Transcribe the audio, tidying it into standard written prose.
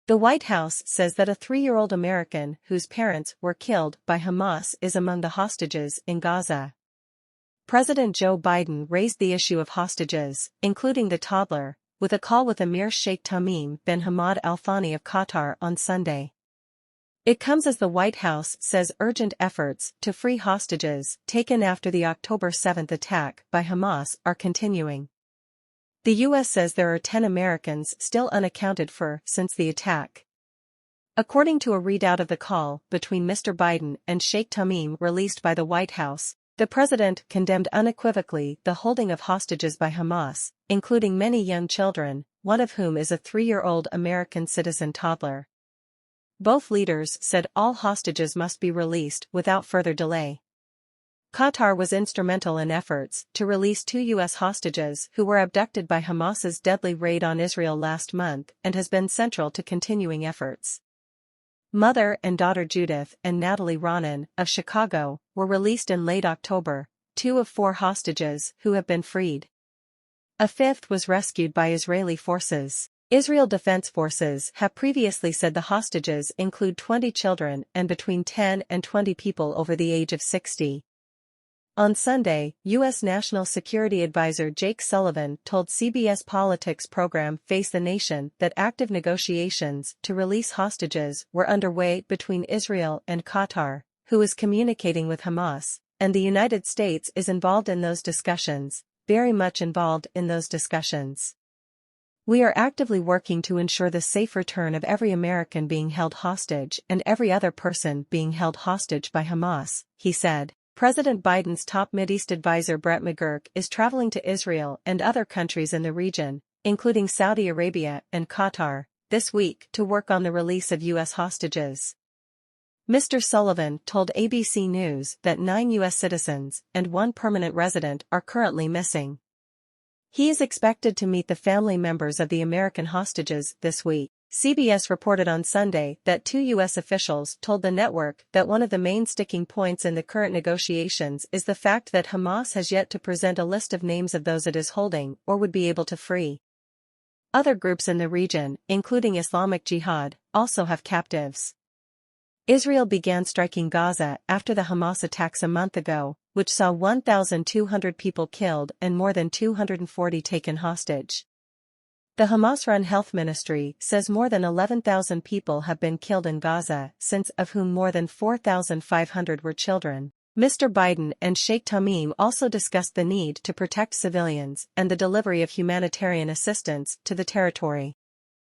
The White House says that a 3-year-old American whose parents were killed by Hamas is among the hostages in Gaza. President Joe Biden raised the issue of hostages, including the toddler, with a call with Emir Sheikh Tamim bin Hamad Al Thani of Qatar on Sunday. It comes as the White House says urgent efforts to free hostages taken after the October 7 attack by Hamas are continuing. The U.S. says there are 10 Americans still unaccounted for since the attack. According to a readout of the call between Mr. Biden and Sheikh Tamim released by the White House, the president condemned unequivocally the holding of hostages by Hamas, including many young children, one of whom is a 3-year-old American citizen toddler. Both leaders said all hostages must be released without further delay. Qatar was instrumental in efforts to release 2 U.S. hostages who were abducted by Hamas's deadly raid on Israel last month and has been central to continuing efforts. Mother and daughter Judith and Natalie Ronan, of Chicago, were released in late October, 2 of 4 hostages who have been freed. A 5th was rescued by Israeli forces. Israel Defense Forces have previously said the hostages include 20 children and between 10 and 20 people over the age of 60. On Sunday, U.S. National Security Advisor Jake Sullivan told CBS Politics program Face the Nation that active negotiations to release hostages were underway between Israel and Qatar, who is communicating with Hamas, and the United States is involved in those discussions, very much involved in those discussions. We are actively working to ensure the safe return of every American being held hostage and every other person being held hostage by Hamas, he said. President Biden's top Mideast advisor Brett McGurk is traveling to Israel and other countries in the region, including Saudi Arabia and Qatar, this week to work on the release of U.S. hostages. Mr. Sullivan told ABC News that 9 U.S. citizens and 1 permanent resident are currently missing. He is expected to meet the family members of the American hostages this week. CBS reported on Sunday that 2 U.S. officials told the network that one of the main sticking points in the current negotiations is the fact that Hamas has yet to present a list of names of those it is holding or would be able to free. Other groups in the region, including Islamic Jihad, also have captives. Israel began striking Gaza after the Hamas attacks a month ago, which saw 1,200 people killed and more than 240 taken hostage. The Hamas-run health ministry says more than 11,000 people have been killed in Gaza, since of whom more than 4,500 were children. Mr. Biden and Sheikh Tamim also discussed the need to protect civilians and the delivery of humanitarian assistance to the territory.